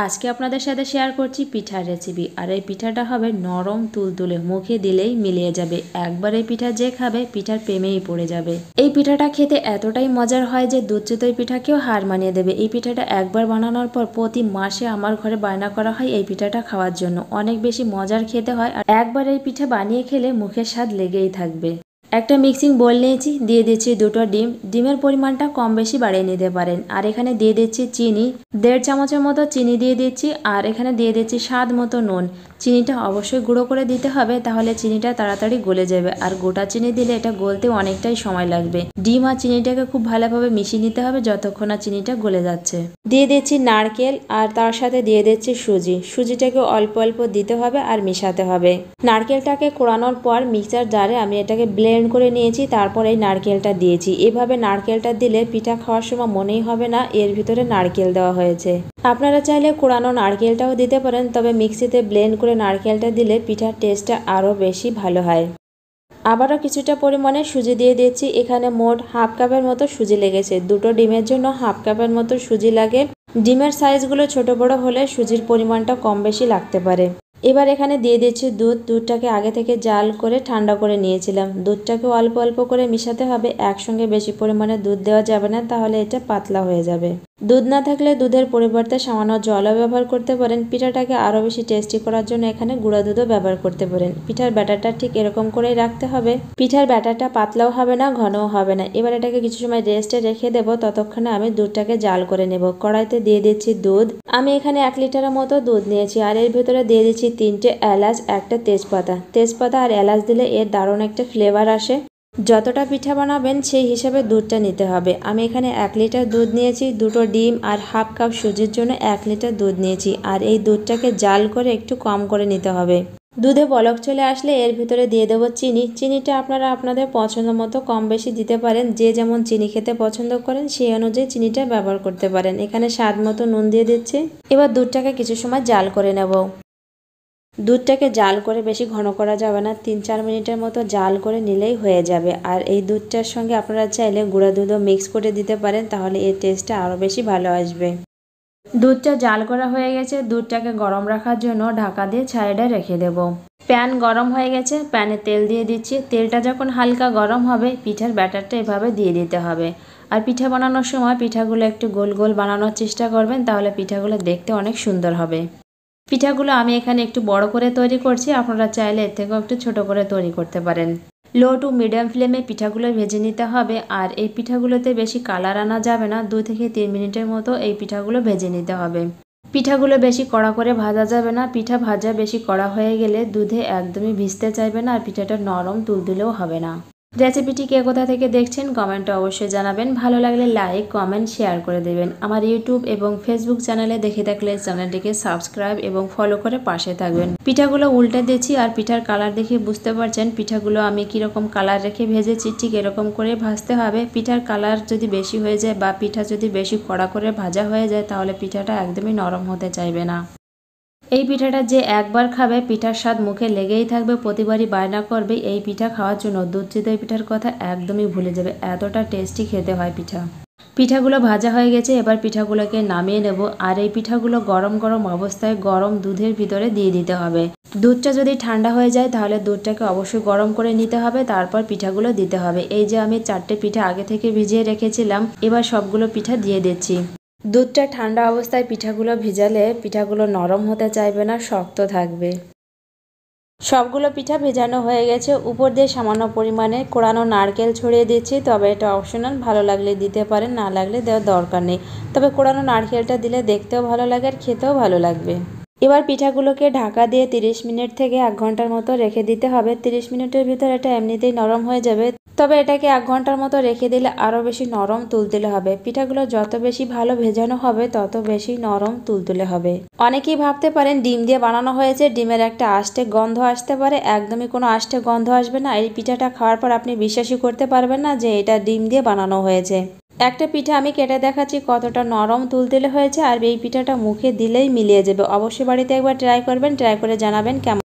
আজকে আপনাদের সাথে শেয়ার করছি পিঠার রেসিপি। আর এই পিঠাটা হবে নরম তুলতুলে, মুখে দিলেই মিলিয়ে যাবে। একবার এই পিঠা যে খাবে পিঠার প্রেমেই পড়ে যাবে। এই পিঠাটা খেতে এতটাই মজার হয় যে দুধ চিতই পিঠাকেও হার মানিয়ে দেবে। এই পিঠাটা একবার বানানোর পর প্রতি মাসে আমার ঘরে বায়না করা হয় এই পিঠাটা খাওয়ার জন্য। অনেক বেশি মজার খেতে হয়, আর একবার এই পিঠা বানিয়ে খেলে মুখের স্বাদ লেগেই থাকবে। একটা মিক্সিং বোল নিয়েছি, দিয়ে দিচ্ছি দুটো ডিম। ডিমের পরিমাণটা কম বেশি বাড়িয়ে নিতে পারেন। আর এখানে দিয়ে দিচ্ছি চিনি, 1.5 চামচের মতো চিনি দিয়ে দিচ্ছি। আর এখানে দিয়ে দিচ্ছি স্বাদ মতো নুন। চিনিটা অবশ্যই গুঁড়ো করে দিতে হবে, তাহলে চিনিটা তাড়াতাড়ি গলে যাবে। আর গোটা চিনি দিলে এটা গলতে অনেকটাই সময় লাগবে। ডিম আর চিনিটাকে খুব ভালোভাবে মিশিয়ে নিতে হবে যতক্ষণ না চিনিটা গলে যাচ্ছে। দিয়ে দিচ্ছি নারকেল, আর তার সাথে দিয়ে দিচ্ছি সুজি। সুজিটাকে অল্প অল্প দিতে হবে আর মেশাতে হবে। নারকেলটাকে কোড়ানোর পর মিক্সার জারে আমি এটাকে ব্লেন্ড করে নিয়েছি, তারপর এই নারকেলটা দিয়েছি। এভাবে নারকেলটা দিলে পিঠা খাওয়ার সময় মনেই হবে না এর ভিতরে নারকেল দেওয়া হয়েছে। আপনারা চাইলে কোড়ানো নারকেলটাও দিতে পারেন, তবে মিক্সিতে ব্লেন্ড করে নারকেলটা দিলে পিঠার টেস্টটা আরও বেশি ভালো হয়। আবারও কিছুটা পরিমাণে সুজি দিয়ে দিচ্ছি। এখানে মোট 1/2 কাপের মতো সুজি লেগেছে। দুটো ডিমের জন্য 1/2 কাপের মতো সুজি লাগে। ডিমের সাইজগুলো ছোট বড় হলে সুজির পরিমাণটা কম বেশি লাগতে পারে। এবার এখানে দিয়ে দিচ্ছি দুধ। দুধটাকে আগে থেকে জাল করে ঠান্ডা করে নিয়েছিলাম। দুধটাকে অল্প অল্প করে মিশাতে হবে, একসঙ্গে বেশি পরিমাণে দুধ দেওয়া যাবে না, তাহলে এটা পাতলা হয়ে যাবে। দুধ না থাকলে দুধের পরিবর্তে সামান্য জলও ব্যবহার করতে পারেন। পিঠাটাকে আরও বেশি টেস্টি করার জন্য এখানে গুঁড়া দুধও ব্যবহার করতে পারেন। পিঠার ব্যাটারটা ঠিক এরকম করেই রাখতে হবে। পিঠার ব্যাটারটা পাতলাও হবে না, ঘনও হবে না। এবার এটাকে কিছু সময় রেস্টে রেখে দেবো, ততক্ষণে আমি দুধটাকে জাল করে নেব। কড়াইতে দিয়ে দিচ্ছি দুধ। আমি এখানে 1 লিটারের মতো দুধ নিয়েছি, আর এর ভিতরে দিয়ে দিচ্ছি 3টে এলাচ, একটা তেজপাতা আর এলাচ দিলে এর দারুণ একটা ফ্লেভার আসে। যতটা পিঠা বানাবেন সেই হিসাবে দুধটা নিতে হবে। আমি এখানে 1 লিটার দুধ নিয়েছি। দুটো ডিম আর 1/2 কাপ সুজির জন্য 1 লিটার দুধ নিয়েছি। আর এই দুধটাকে জাল করে একটু কম করে নিতে হবে। দুধে বলক চলে আসলে এর ভিতরে দিয়ে দেবো চিনি। চিনিটা আপনারা আপনাদের পছন্দ মতো কম বেশি দিতে পারেন। যে যেমন চিনি খেতে পছন্দ করেন সেই অনুযায়ী চিনিটা ব্যবহার করতে পারেন। এখানে স্বাদ মতো নুন দিয়ে দিচ্ছি। এবার দুধটাকে কিছু সময় জাল করে নেব। দুধটাকে জাল করে বেশি ঘন করা যাবে না, 3-4 মিনিটের মতো জাল করে নিলেই হয়ে যাবে। আর এই দুধটার সঙ্গে আপনারা চাইলে গুঁড়া দুধও মিক্স করে দিতে পারেন, তাহলে এর টেস্টটা আরও বেশি ভালো আসবে। দুধটা জাল করা হয়ে গেছে। দুধটাকে গরম রাখার জন্য ঢাকা দিয়ে সাইডে রেখে দেব। প্যান গরম হয়ে গেছে, প্যানে তেল দিয়ে দিচ্ছি। তেলটা যখন হালকা গরম হবে পিঠার ব্যাটারটা এভাবে দিয়ে দিতে হবে। আর পিঠা বানানোর সময় পিঠাগুলো একটু গোল গোল বানানোর চেষ্টা করবেন, তাহলে পিঠাগুলো দেখতে অনেক সুন্দর হবে। পিঠাগুলো আমি এখানে একটু বড় করে তৈরি করছি, আপনারা চাইলে এর থেকেও একটু ছোট করে তৈরি করতে পারেন। লো টু মিডিয়াম ফ্লেমে পিঠাগুলো ভেজে নিতে হবে। আর এই পিঠাগুলোতে বেশি কালার আনা যাবে না, 2 থেকে 3 মিনিটের মতো এই পিঠাগুলো ভেজে নিতে হবে। পিঠাগুলো বেশি কড়া করে ভাজা যাবে না। পিঠা ভাজা বেশি কড়া হয়ে গেলে দুধে একদমই ভিজতে চাইবে না, আর পিঠাটা নরম তুলতুলেও হবে না। রেসিপিটি কে কোথা থেকে দেখছেন কমেন্টে অবশ্যই জানাবেন। ভালো লাগলে লাইক, কমেন্ট, শেয়ার করে দেবেন। আমার ইউটিউব এবং ফেসবুক চ্যানেলে দেখে থাকলে চ্যানেলটিকে সাবস্ক্রাইব এবং ফলো করে পাশে থাকবেন। পিঠাগুলো উল্টে দিচ্ছি, আর পিঠার কালার দেখে বুঝতে পারছেন পিঠাগুলো আমি কীরকম কালার রেখে ভেজেছি। ঠিক এরকম করে ভাজতে হবে। পিঠার কালার যদি বেশি হয়ে যায় বা পিঠা যদি বেশি কড়া করে ভাজা হয়ে যায়, তাহলে পিঠাটা একদমই নরম হতে চাইবে না। এই পিঠাটা যে একবার খাবে পিঠার স্বাদ মুখে লেগেই থাকবে, প্রতিবারই বায়না করবে এই পিঠা খাওয়ার জন্য। দুধ চিতই পিঠার কথা একদমই ভুলে যাবে, এতটা টেস্টি খেতে হয় পিঠা। পিঠাগুলো ভাজা হয়ে গেছে, এবার পিঠাগুলোকে নামিয়ে নেব। আর এই পিঠাগুলো গরম গরম অবস্থায় গরম দুধের ভিতরে দিয়ে দিতে হবে। দুধটা যদি ঠান্ডা হয়ে যায় তাহলে দুধটাকে অবশ্যই গরম করে নিতে হবে, তারপর পিঠাগুলো দিতে হবে। এই যে আমি 4টে পিঠা আগে থেকে ভিজিয়ে রেখেছিলাম, এবার সবগুলো পিঠা দিয়ে দিচ্ছি। দুধটা ঠান্ডা অবস্থায় পিঠাগুলো ভিজালে পিঠাগুলো নরম হতে চাইবে না, শক্ত থাকবে। সবগুলো পিঠা ভেজানো হয়ে গেছে। উপর দিয়ে সামান্য পরিমাণে কোড়ানো নারকেল ছড়িয়ে দিচ্ছি, তবে এটা অপশনাল, ভালো লাগলে দিতে পারেন, না লাগলে দেওয়ার দরকার নেই। তবে কোড়ানো নারকেলটা দিলে দেখতেও ভালো লাগে আর খেতেও ভালো লাগবে। এবার পিঠাগুলোকে ঢাকা দিয়ে 30 মিনিট থেকে 1 ঘন্টার মতো রেখে দিতে হবে। 30 মিনিটের ভিতর এটা এমনিতেই নরম হয়ে যাবে, তবে এটাকে 1 ঘন্টার মতো রেখে দিলে আরও বেশি নরম তুলতুলে হবে। পিঠাগুলো যত বেশি ভালো ভেজানো হবে তত বেশি নরম তুলতুলে হবে। অনেকেই ভাবতে পারেন ডিম দিয়ে বানানো হয়েছে, ডিমের একটা আষ্টে গন্ধ আসতে পারে। একদমই কোনো আষ্টে গন্ধ আসবে না। এই পিঠাটা খাওয়ার পর আপনি বিশ্বাসই করতে পারবেন না যে এটা ডিম দিয়ে বানানো হয়েছে। একটা পিঠা আমি কেটে দেখাচ্ছি কতটা নরম তুলতুলে হয়েছে, আর এই পিঠাটা মুখে দিলেই মিলিয়ে যাবে। অবশ্যই বাড়িতে একবার ট্রাই করবেন, ট্রাই করে জানাবেন কেমন।